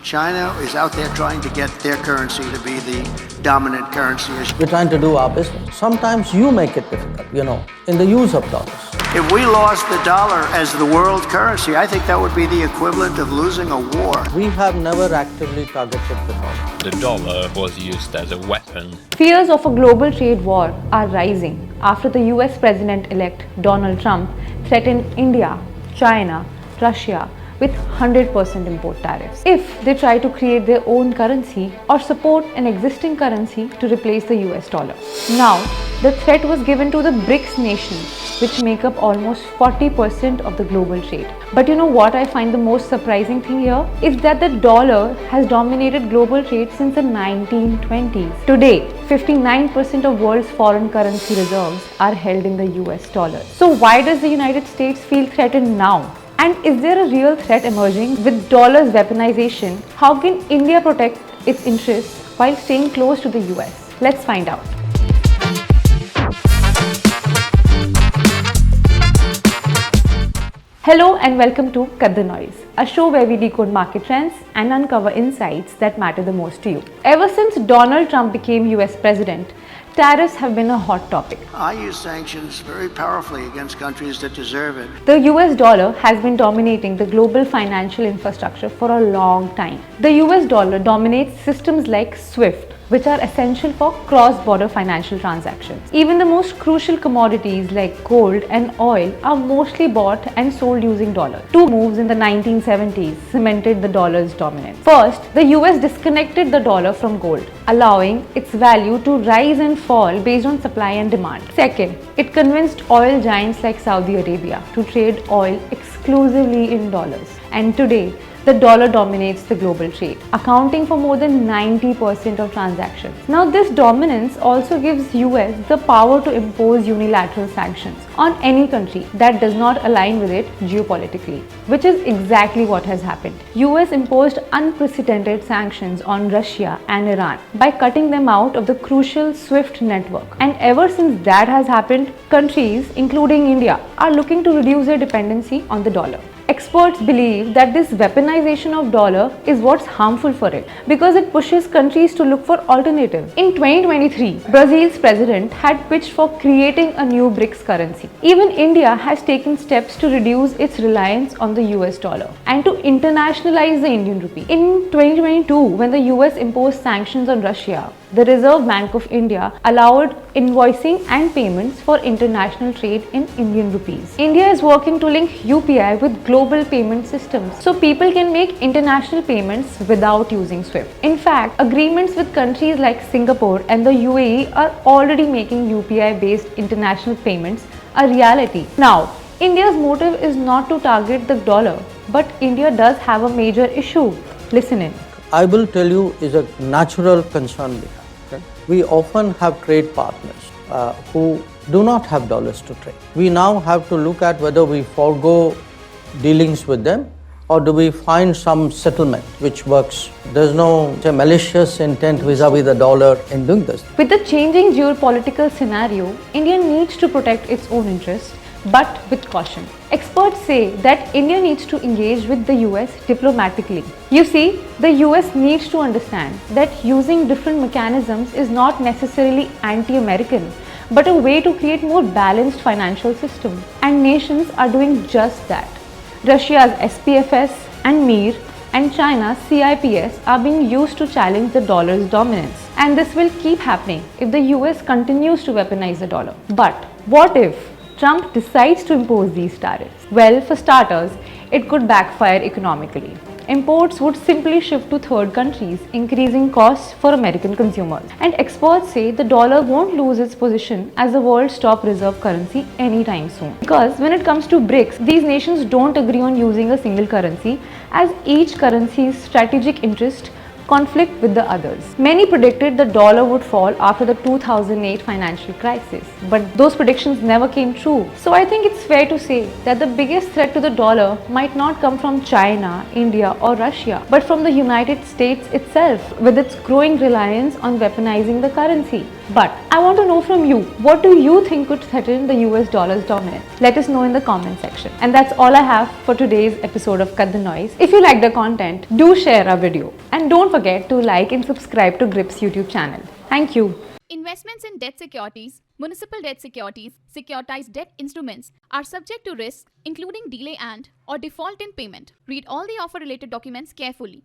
China is out there trying to get their currency to be the dominant currency. We're trying to do our business. Sometimes you make it difficult, in the use of dollars. If we lost the dollar as the world currency, I think that would be the equivalent of losing a war. We have never actively targeted the dollar. The dollar was used as a weapon. Fears of a global trade war are rising after the US President-elect Donald Trump threatened India, China, Russia with 100% import tariffs if they try to create their own currency or support an existing currency to replace the US dollar. Now, the threat was given to the BRICS nations, which make up almost 40% of the global trade. But you know what I find the most surprising thing here is that the dollar has dominated global trade since the 1920s. Today, 59% of world's foreign currency reserves are held in the US dollar. So why does the United States feel threatened now? And is there a real threat emerging with dollar's weaponization? How can India protect its interests while staying close to the US? Let's find out. Hello and welcome to Cut the Noise, a show where we decode market trends and uncover insights that matter the most to you. Ever since Donald Trump became US president, tariffs have been a hot topic. I use sanctions very powerfully against countries that deserve it. The US dollar has been dominating the global financial infrastructure for a long time. The US dollar dominates systems like SWIFT, which are essential for cross-border financial transactions. Even the most crucial commodities like gold and oil are mostly bought and sold using dollar. Two moves in the 1970s cemented the dollar's dominance. First, the US disconnected the dollar from gold, allowing its value to rise and fall based on supply and demand. Second, it convinced oil giants like Saudi Arabia to trade oil exclusively in dollars. And today, the dollar dominates the global trade, accounting for more than 90% of transactions. Now, this dominance also gives US the power to impose unilateral sanctions on any country that does not align with it geopolitically, which is exactly what has happened. US imposed unprecedented sanctions on Russia and Iran by cutting them out of the crucial SWIFT network. And ever since that has happened, countries, including India, are looking to reduce their dependency on the dollar. Experts believe that this weaponization of dollar is what's harmful for it because it pushes countries to look for alternatives. In 2023, Brazil's president had pitched for creating a new BRICS currency. Even India has taken steps to reduce its reliance on the US dollar and to internationalize the Indian rupee. In 2022, when the US imposed sanctions on Russia, the Reserve Bank of India allowed invoicing and payments for international trade in Indian rupees. India is working to link UPI with global payment systems so people can make international payments without using SWIFT. In fact, agreements with countries like Singapore and the UAE are already making UPI-based international payments a reality. Now, India's motive is not to target the dollar, but India does have a major issue. Listen in. I will tell you is a natural concern we have. Okay? We often have trade partners who do not have dollars to trade. We now have to look at whether we forego dealings with them or do we find some settlement which works. There's no malicious intent vis-a-vis the dollar in doing this. With the changing geopolitical scenario, India needs to protect its own interests, but with caution. Experts say that India needs to engage with the US diplomatically. You see, the US needs to understand that using different mechanisms is not necessarily anti-American, but a way to create more balanced financial system. And nations are doing just that. Russia's SPFS and MIR and China's CIPS are being used to challenge the dollar's dominance. And this will keep happening if the US continues to weaponize the dollar. But what if Trump decides to impose these tariffs? Well, for starters, it could backfire economically. Imports would simply shift to third countries, increasing costs for American consumers. And experts say the dollar won't lose its position as the world's top reserve currency anytime soon. Because when it comes to BRICS, these nations don't agree on using a single currency, as each currency's strategic interest conflict with the others. Many predicted the dollar would fall after the 2008 financial crisis, but those predictions never came true. So I think it's fair to say that the biggest threat to the dollar might not come from China, India or Russia, but from the United States itself, with its growing reliance on weaponizing the currency. But I want to know from you, what do you think could threaten the US dollar's dominance? Let us know in the comment section. And that's all I have for today's episode of Cut the Noise. If you like the content, do share our video. And don't forget to like and subscribe to Grip's YouTube channel. Thank you. Investments in debt securities, municipal debt securities, securitized debt instruments are subject to risks including delay and or default in payment. Read all the offer related documents carefully.